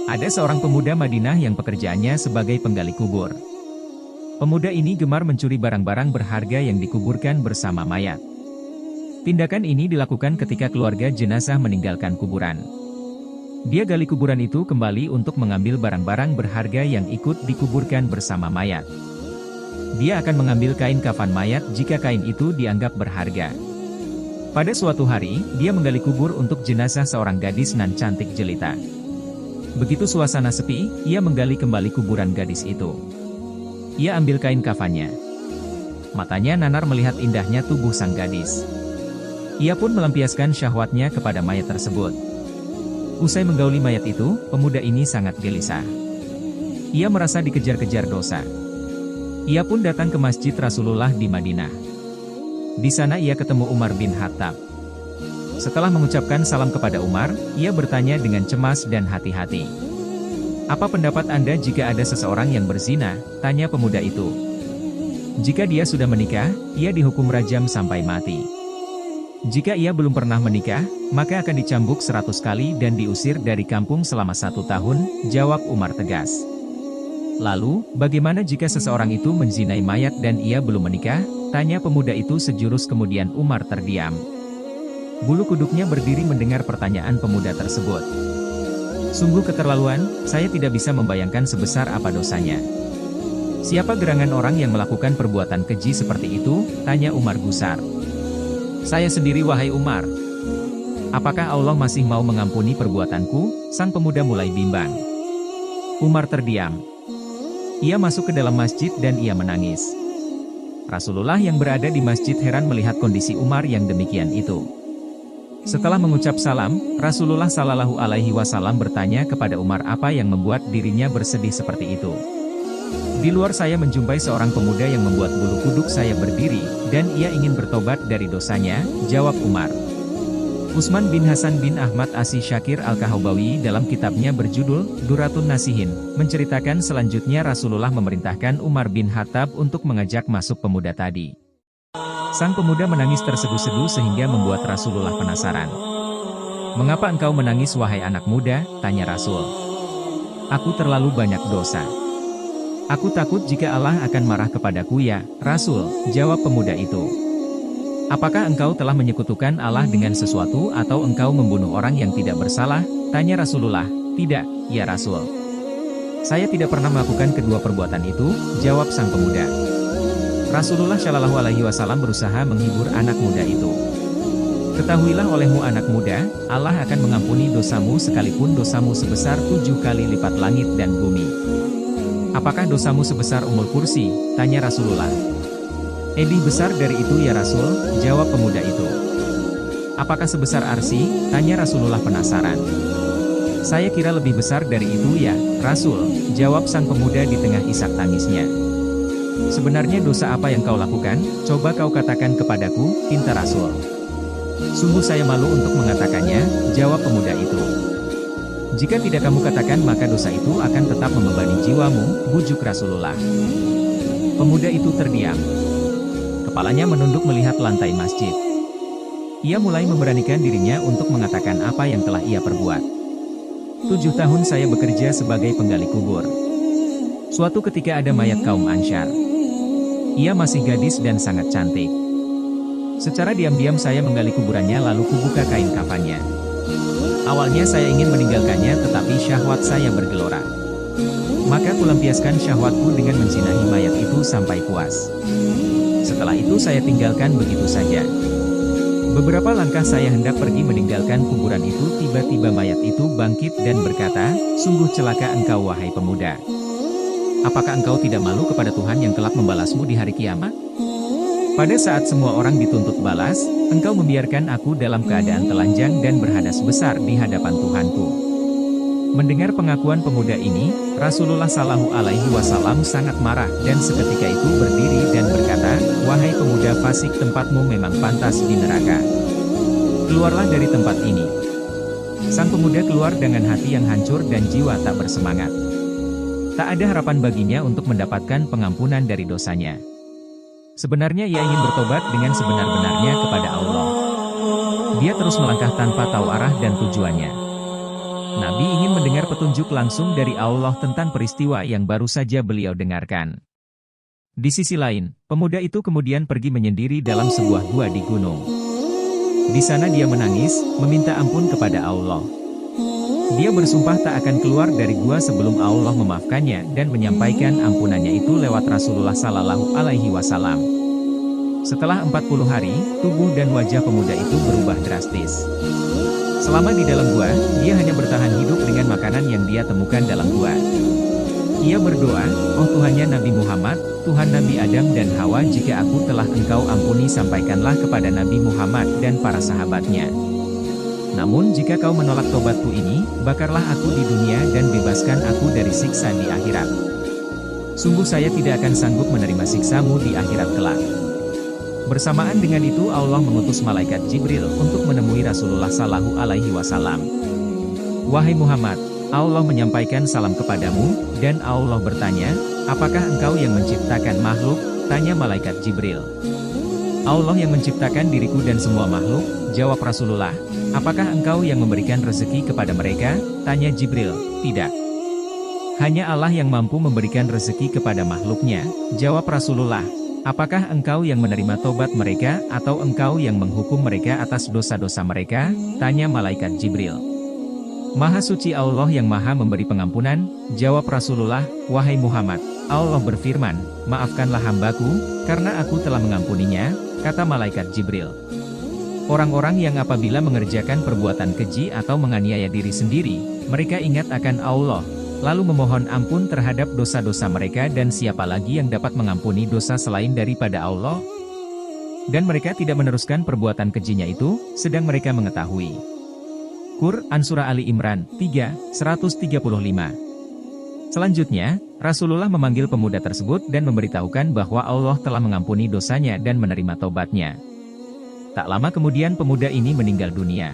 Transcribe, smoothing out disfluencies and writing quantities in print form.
Ada seorang pemuda Madinah yang pekerjaannya sebagai penggali kubur. Pemuda ini gemar mencuri barang-barang berharga yang dikuburkan bersama mayat. Tindakan ini dilakukan ketika keluarga jenazah meninggalkan kuburan. Dia gali kuburan itu kembali untuk mengambil barang-barang berharga yang ikut dikuburkan bersama mayat. Dia akan mengambil kain kafan mayat jika kain itu dianggap berharga. Pada suatu hari, dia menggali kubur untuk jenazah seorang gadis nan cantik jelita. Begitu suasana sepi, ia menggali kembali kuburan gadis itu. Ia ambil kain kafannya. Matanya nanar melihat indahnya tubuh sang gadis. Ia pun melampiaskan syahwatnya kepada mayat tersebut. Usai menggauli mayat itu, pemuda ini sangat gelisah. Ia merasa dikejar-kejar dosa. Ia pun datang ke masjid Rasulullah di Madinah. Di sana ia ketemu Umar bin Khattab. Setelah mengucapkan salam kepada Umar, ia bertanya dengan cemas dan hati-hati. "Apa pendapat Anda jika ada seseorang yang berzina?" tanya pemuda itu. "Jika dia sudah menikah, ia dihukum rajam sampai mati. Jika ia belum pernah menikah, maka akan dicambuk 100 kali dan diusir dari kampung selama 1 tahun, jawab Umar tegas. "Lalu, bagaimana jika seseorang itu menzinai mayat dan ia belum menikah?" tanya pemuda itu sejurus kemudian Umar terdiam. Bulu kuduknya berdiri mendengar pertanyaan pemuda tersebut. "Sungguh keterlaluan, saya tidak bisa membayangkan sebesar apa dosanya. Siapa gerangan orang yang melakukan perbuatan keji seperti itu?" tanya Umar gusar. "Saya sendiri wahai Umar. Apakah Allah masih mau mengampuni perbuatanku?" sang pemuda mulai bimbang. Umar terdiam. Ia masuk ke dalam masjid dan ia menangis. Rasulullah yang berada di masjid heran melihat kondisi Umar yang demikian itu. Setelah mengucap salam, Rasulullah Shallallahu Alaihi Wasallam bertanya kepada Umar apa yang membuat dirinya bersedih seperti itu. "Di luar saya menjumpai seorang pemuda yang membuat bulu kuduk saya berdiri, dan ia ingin bertobat dari dosanya," jawab Umar. Utsman bin Hasan bin Ahmad Asy Syakir Al-Kahbawi dalam kitabnya berjudul Duratun Nasihin, menceritakan selanjutnya Rasulullah memerintahkan Umar bin Khattab untuk mengajak masuk pemuda tadi. Sang pemuda menangis terseduh-seduh sehingga membuat Rasulullah penasaran. "Mengapa engkau menangis wahai anak muda?" tanya Rasul. "Aku terlalu banyak dosa. Aku takut jika Allah akan marah kepadaku ya, Rasul," jawab pemuda itu. "Apakah engkau telah menyekutukan Allah dengan sesuatu atau engkau membunuh orang yang tidak bersalah?" tanya Rasulullah. "Tidak, ya Rasul. Saya tidak pernah melakukan kedua perbuatan itu," jawab sang pemuda. Rasulullah Shallallahu Alaihi Wasallam berusaha menghibur anak muda itu. "Ketahuilah olehmu anak muda, Allah akan mengampuni dosamu sekalipun dosamu sebesar 7 kali lipat langit dan bumi." "Apakah dosamu sebesar Ummul Kursi?" tanya Rasulullah. "Lebih besar dari itu ya Rasul," jawab pemuda itu. "Apakah sebesar Arsy?" tanya Rasulullah penasaran. "Saya kira lebih besar dari itu ya, Rasul," jawab sang pemuda di tengah isak tangisnya. "Sebenarnya dosa apa yang kau lakukan? Coba kau katakan kepadaku," pinta Rasul. "Sungguh saya malu untuk mengatakannya," jawab pemuda itu. "Jika tidak kamu katakan maka dosa itu akan tetap membebani jiwamu," bujuk Rasulullah. Pemuda itu terdiam. Kepalanya menunduk melihat lantai masjid. Ia mulai memberanikan dirinya untuk mengatakan apa yang telah ia perbuat. 7 tahun saya bekerja sebagai penggali kubur. Suatu ketika ada mayat kaum Ansyar. Ia masih gadis dan sangat cantik. Secara diam-diam saya menggali kuburannya lalu kubuka kain kafannya. Awalnya saya ingin meninggalkannya tetapi syahwat saya bergelora. Maka kulampiaskan syahwatku dengan menzinahi mayat itu sampai puas. Setelah itu saya tinggalkan begitu saja. Beberapa langkah saya hendak pergi meninggalkan kuburan itu tiba-tiba mayat itu bangkit dan berkata, "Sungguh celaka engkau wahai pemuda. Apakah engkau tidak malu kepada Tuhan yang kelak membalasmu di hari kiamat? Pada saat semua orang dituntut balas, engkau membiarkan aku dalam keadaan telanjang dan berhadas besar di hadapan Tuhanku." Mendengar pengakuan pemuda ini, Rasulullah Shallallahu Alaihi Wasallam sangat marah dan seketika itu berdiri dan berkata, "Wahai pemuda fasik, tempatmu memang pantas di neraka. Keluarlah dari tempat ini." Sang pemuda keluar dengan hati yang hancur dan jiwa tak bersemangat. Tak ada harapan baginya untuk mendapatkan pengampunan dari dosanya. Sebenarnya ia ingin bertobat dengan sebenar-benarnya kepada Allah. Dia terus melangkah tanpa tahu arah dan tujuannya. Nabi ingin mendengar petunjuk langsung dari Allah tentang peristiwa yang baru saja beliau dengarkan. Di sisi lain, pemuda itu kemudian pergi menyendiri dalam sebuah gua di gunung. Di sana dia menangis, meminta ampun kepada Allah. Dia bersumpah tak akan keluar dari gua sebelum Allah memaafkannya dan menyampaikan ampunannya itu lewat Rasulullah Sallallahu Alaihi Wasallam. Setelah 40 hari, tubuh dan wajah pemuda itu berubah drastis. Selama di dalam gua, dia hanya bertahan hidup dengan makanan yang dia temukan dalam gua. Ia berdoa, "Oh Tuhannya Nabi Muhammad, Tuhan Nabi Adam dan Hawa, jika aku telah Engkau ampuni sampaikanlah kepada Nabi Muhammad dan para sahabatnya. Namun jika kau menolak tobatku ini, bakarlah aku di dunia dan bebaskan aku dari siksa di akhirat. Sungguh saya tidak akan sanggup menerima siksamu di akhirat kelak." Bersamaan dengan itu Allah mengutus malaikat Jibril untuk menemui Rasulullah Sallallahu Alaihi Wasallam. "Wahai Muhammad, Allah menyampaikan salam kepadamu, dan Allah bertanya, apakah engkau yang menciptakan makhluk?" tanya malaikat Jibril. "Allah yang menciptakan diriku dan semua makhluk," jawab Rasulullah. "Apakah engkau yang memberikan rezeki kepada mereka?" tanya Jibril. "Tidak. Hanya Allah yang mampu memberikan rezeki kepada makhluknya," jawab Rasulullah. "Apakah engkau yang menerima tobat mereka, atau engkau yang menghukum mereka atas dosa-dosa mereka?" tanya malaikat Jibril. "Maha suci Allah yang maha memberi pengampunan," jawab Rasulullah. "Wahai Muhammad, Allah berfirman, maafkanlah hambaku, karena aku telah mengampuninya," kata malaikat Jibril. Orang-orang yang apabila mengerjakan perbuatan keji atau menganiaya diri sendiri, mereka ingat akan Allah, lalu memohon ampun terhadap dosa-dosa mereka, dan siapa lagi yang dapat mengampuni dosa selain daripada Allah? Dan mereka tidak meneruskan perbuatan kejinya itu, sedang mereka mengetahui. Quran Surah Ali Imran 3:135. Selanjutnya, Rasulullah memanggil pemuda tersebut dan memberitahukan bahwa Allah telah mengampuni dosanya dan menerima tobatnya. Tak lama kemudian pemuda ini meninggal dunia.